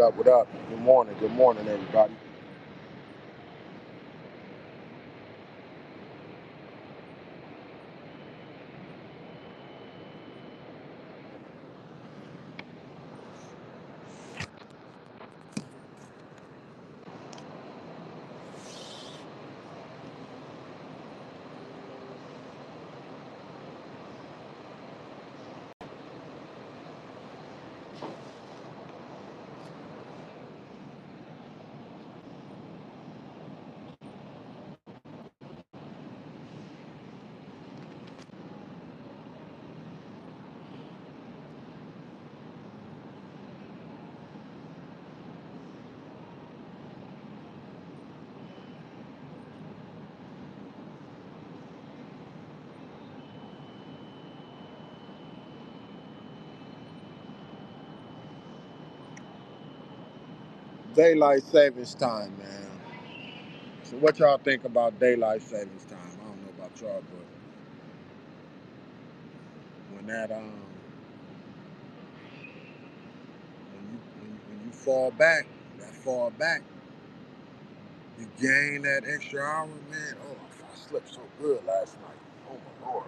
What up? What up? Good morning. Good morning, everybody. Daylight savings time, man. So, what y'all think about daylight savings time? I don't know about y'all, but when that when you fall back, you gain that extra hour, man. Oh, I slept so good last night. Oh my lord,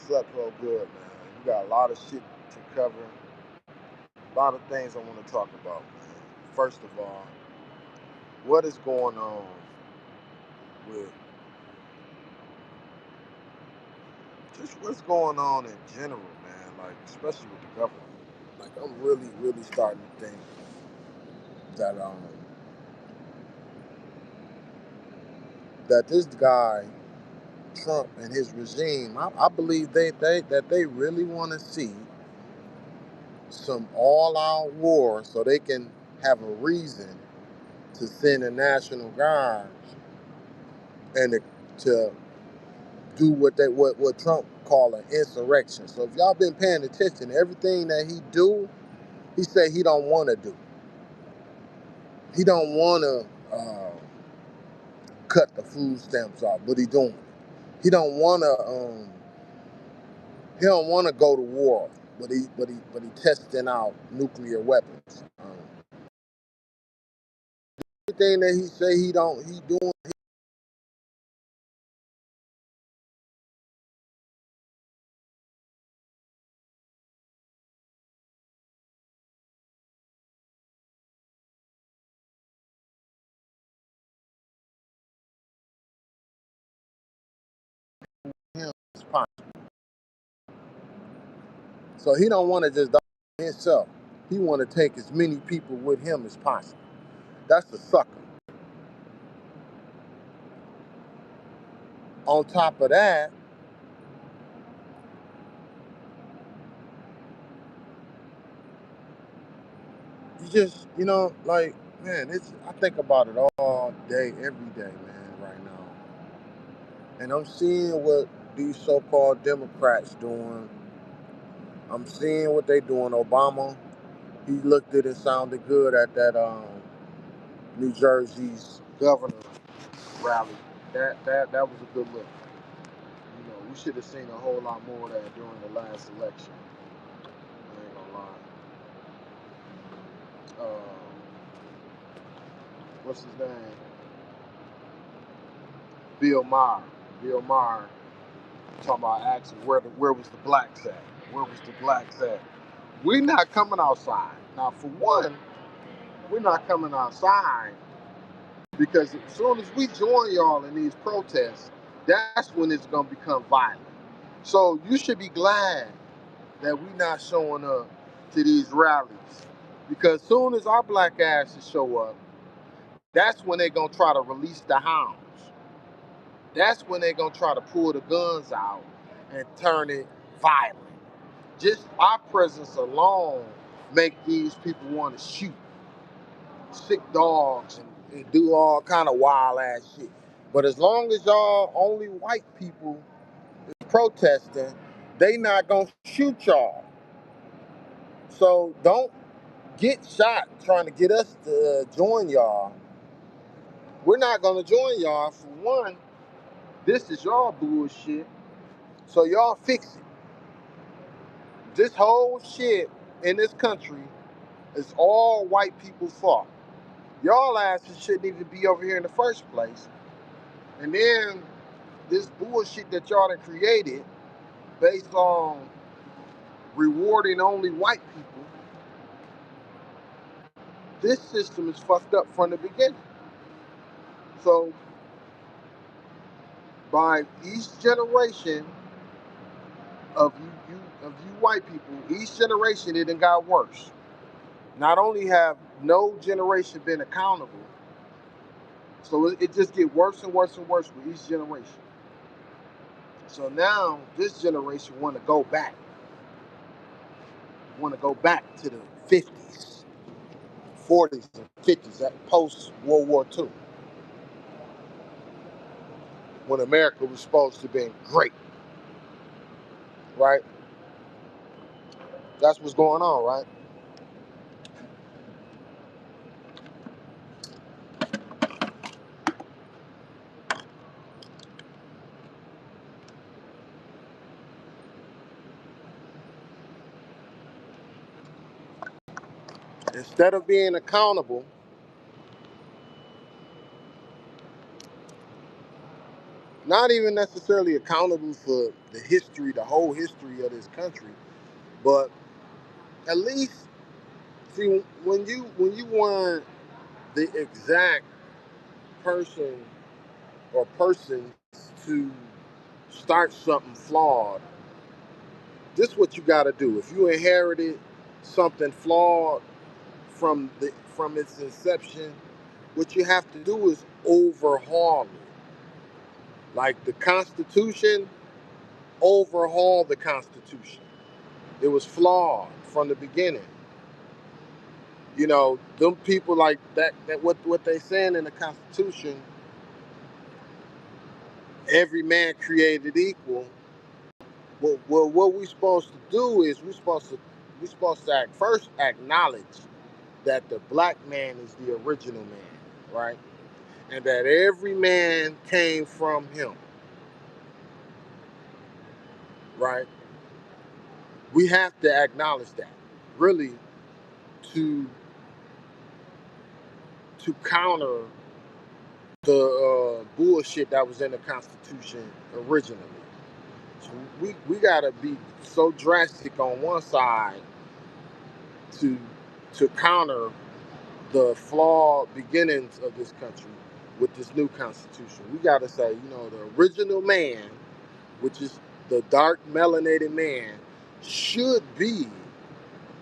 slept so good, man. You got a lot of shit to cover. A lot of things I want to talk about, man. First of all, what is going on with just what's going on in general, man? Like, especially with the government. Like, I'm really, really starting to think that that this guy Trump and his regime, I believe they really want to see some all-out war so they can have a reason to send the National Guards and to do what Trump called an insurrection. So if y'all been paying attention, everything that he do, he say he don't want to do. He don't want to cut the food stamps off, but he doing it. He don't want to. He don't want to go to war, but he testing out nuclear weapons. Everything that he say he doing him is possible. So he don't want to just die himself. He want to take as many people with him as possible. That's a sucker. On top of that, like, man, it's I think about it all day, every day, man, right now. And I'm seeing what these so-called Democrats doing. I'm seeing what they doing. Obama, he looked it and sounded good at that New Jersey's governor rally. That was a good look. We should have seen a whole lot more of that during the last election. I ain't gonna lie. What's his name? Bill Maher. Bill Maher talking about asking where was the blacks at? Where was the blacks at? We're not coming outside. Now, for one, we're not coming outside because as soon as we join y'all in these protests, that's when it's gonna become violent. So you should be glad that we not showing up to these rallies. Because soon as our black asses show up, that's when they're gonna try to release the hounds. That's when they're gonna try to pull the guns out and turn it violent. Just our presence alone make these people want to shoot sick dogs and do all kind of wild ass shit. But as long as y'all only white people is protesting, they not gonna shoot y'all. So don't get shot trying to get us to join y'all. We're not gonna join y'all. For one, this is y'all bullshit. So y'all fix it. This whole shit in this country is all white people's fault. Y'all asses shouldn't even be over here in the first place. And then this bullshit that y'all done created based on rewarding only white people, this system is fucked up from the beginning. So by each generation of you white people, each generation it done got worse. Not only have no generation been accountable, so it just get worse and worse and worse with each generation. So now this generation want to go back to the 50s, 40s, and 50s, that post World War II, when America was supposed to be great, right? That's what's going on, right? Instead of being accountable, not even necessarily accountable for the history, the whole history of this country, but at least see when you weren't the exact person or persons to start something flawed, this is what you got to do. If you inherited something flawed from its inception, what you have to do is overhaul it. Like the Constitution, overhaul the Constitution. It was flawed from the beginning. You know, them people like that what they saying in the Constitution, every man created equal. Well, what we supposed to do is we supposed to first acknowledge that the black man is the original man, right? And that every man came from him, right? We have to acknowledge that, really, to counter the bullshit that was in the Constitution originally. So we gotta be so drastic on one side to counter the flawed beginnings of this country with this new constitution. We got to say, the original man, which is the dark melanated man, should be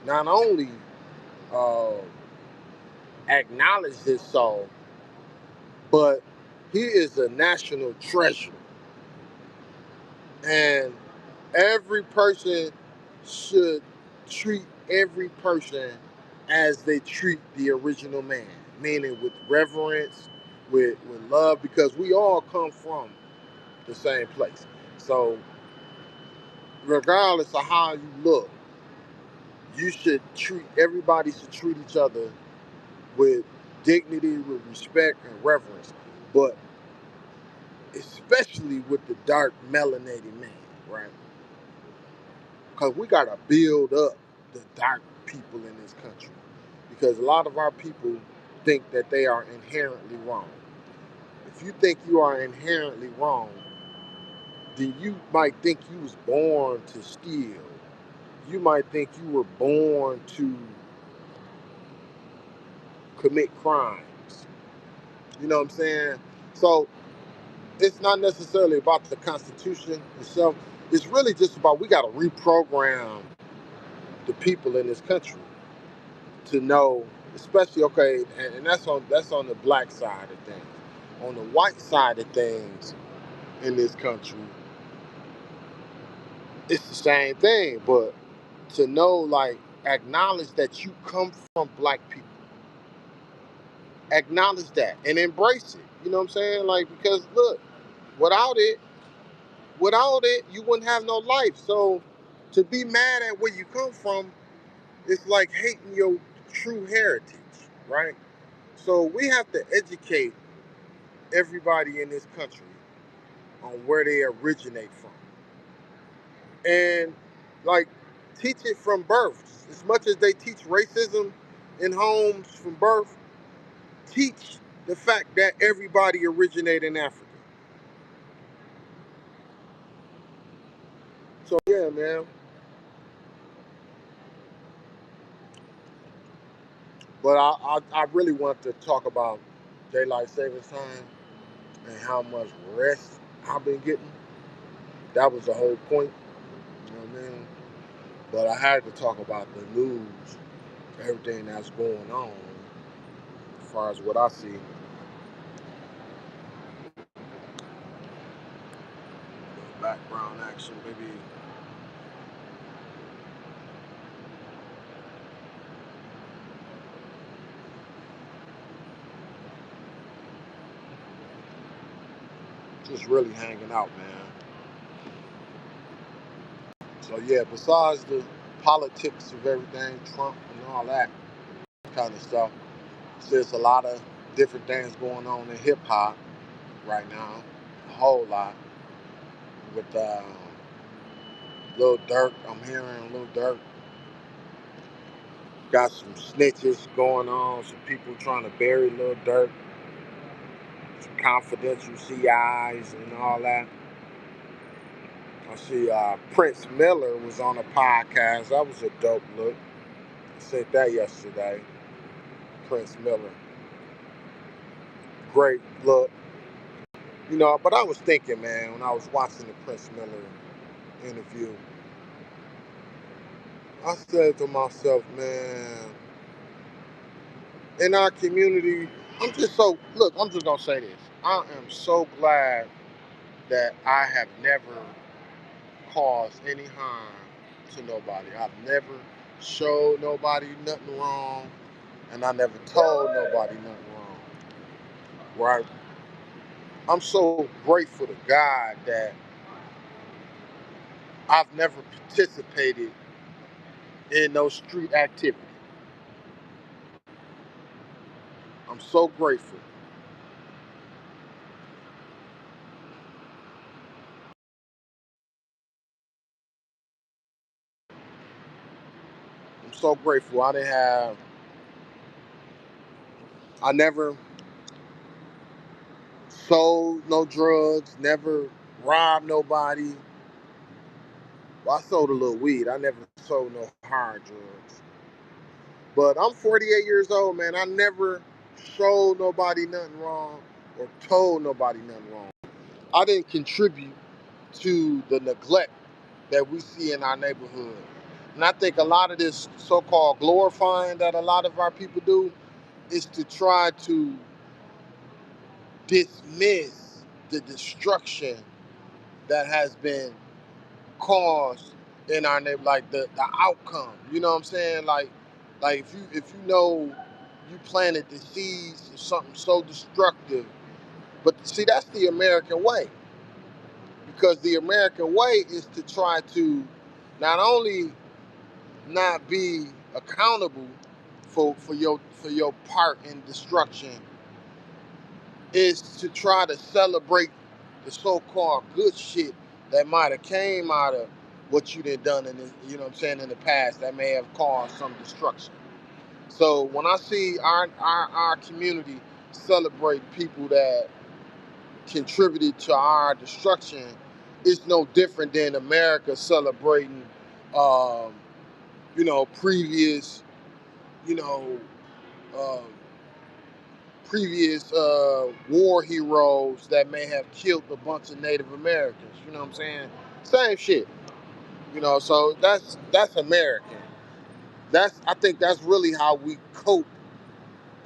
not only uh, acknowledged as so, but he is a national treasure. And every person should treat every person as they treat the original man, meaning with reverence, with love, because we all come from the same place. So, regardless of how you look, everybody should treat each other with dignity, with respect, and reverence. But especially with the dark melanated man, right? Because we got to build up the dark people in this country. Because a lot of our people think that they are inherently wrong. If you think you are inherently wrong, then you might think you was born to steal. You might think you were born to commit crimes. You know what I'm saying? So it's not necessarily about the Constitution itself. It's really just about we got to reprogram the people in this country to know, especially and that's on the black side of things. On the white side of things in this country, it's the same thing, but to know, like, acknowledge that you come from black people, acknowledge that and embrace it. You know what I'm saying? Like, because look, without it, you wouldn't have no life. So to be mad at where you come from, it's like hating your true heritage, right? So we have to educate everybody in this country on where they originate from. And like Teach it from birth. As much as they teach racism in homes from birth, teach the fact that everybody originated in Africa. So yeah, man. But I really want to talk about daylight savings time and how much rest I've been getting. That was the whole point. You know what I mean? But I had to talk about the news, everything that's going on, as far as what I see. Background action, maybe just really hanging out, man. So yeah, besides the politics of everything, Trump and all that kind of stuff, there's a lot of different things going on in hip hop right now. A whole lot with Lil Durk. I'm hearing Lil Durk got some snitches going on, some people trying to bury Lil Durk, some confidential CIs and all that. I see Prince Miller was on a podcast. That was a dope look. I said that yesterday. Prince Miller. Great look. You know, but I was thinking, man, when I was watching the Prince Miller interview, I said to myself, man, in our community, I'm just going to say this. I am so glad that I have never caused any harm to nobody. I've never showed nobody nothing wrong, and I never told nobody nothing wrong. Right? I'm so grateful to God that I've never participated in no street activity. I'm so grateful. I'm so grateful. I never sold no drugs, never robbed nobody. Well, I sold a little weed. I never sold no hard drugs. But I'm 48 years old, man. I never showed nobody nothing wrong or told nobody nothing wrong. I didn't contribute to the neglect that we see in our neighborhood. And I think a lot of this so-called glorifying that a lot of our people do is to try to dismiss the destruction that has been caused in our neighborhood, like the outcome. You know what I'm saying? Like if you know you planted the seeds of something so destructive, but see that's the American way. Because the American way is to try to not only not be accountable for your part in destruction, is to try to celebrate the so-called good shit that might have came out of what you done in the, you know what I'm saying, in the past that may have caused some destruction. So when I see our community celebrate people that contributed to our destruction, it's no different than America celebrating, um, previous, you know, uh, war heroes that may have killed a bunch of Native Americans. You know what I'm saying? Same shit. So that's American. I think that's really how we cope,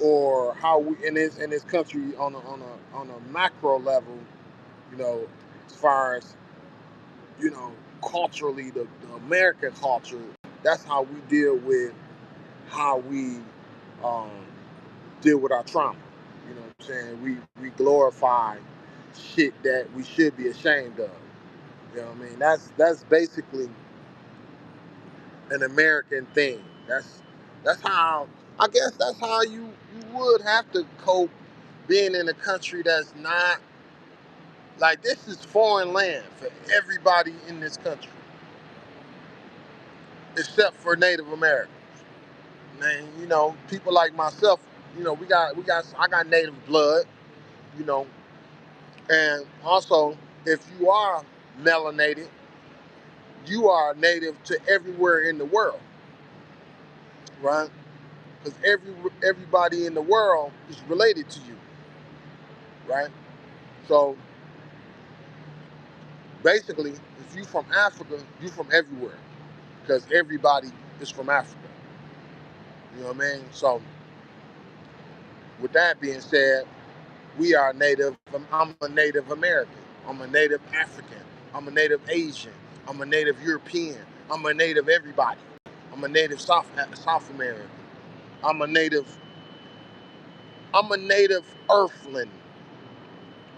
or how we in this country on a macro level. You know, as far as culturally, the American culture. That's how we deal with how we um, deal with our trauma. You know what I'm saying? We glorify shit that we should be ashamed of. You know what I mean? That's basically an American thing. That's how, I guess that's how you would have to cope being in a country that's not like, this is foreign land for everybody in this country. except for Native Americans. And you know, people like myself, you know, I got Native blood, you know, and also if you are melanated, you are native to everywhere in the world, right? Because everybody in the world is related to you, right? So basically, if you from Africa, you from everywhere, because everybody is from Africa. You know what I mean? So with that being said, we are native. I'm a Native American. I'm a Native African. I'm a Native Asian. I'm a Native European. I'm a Native everybody. I'm a Native South American. I'm a Native. I'm a Native Earthling.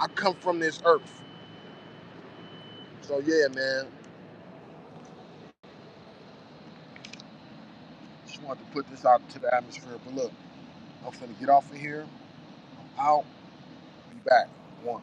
I come from this earth. So yeah, man. Just wanted to put this out into the atmosphere. But look, I'm finna get off of here. I'm out. Be back. One.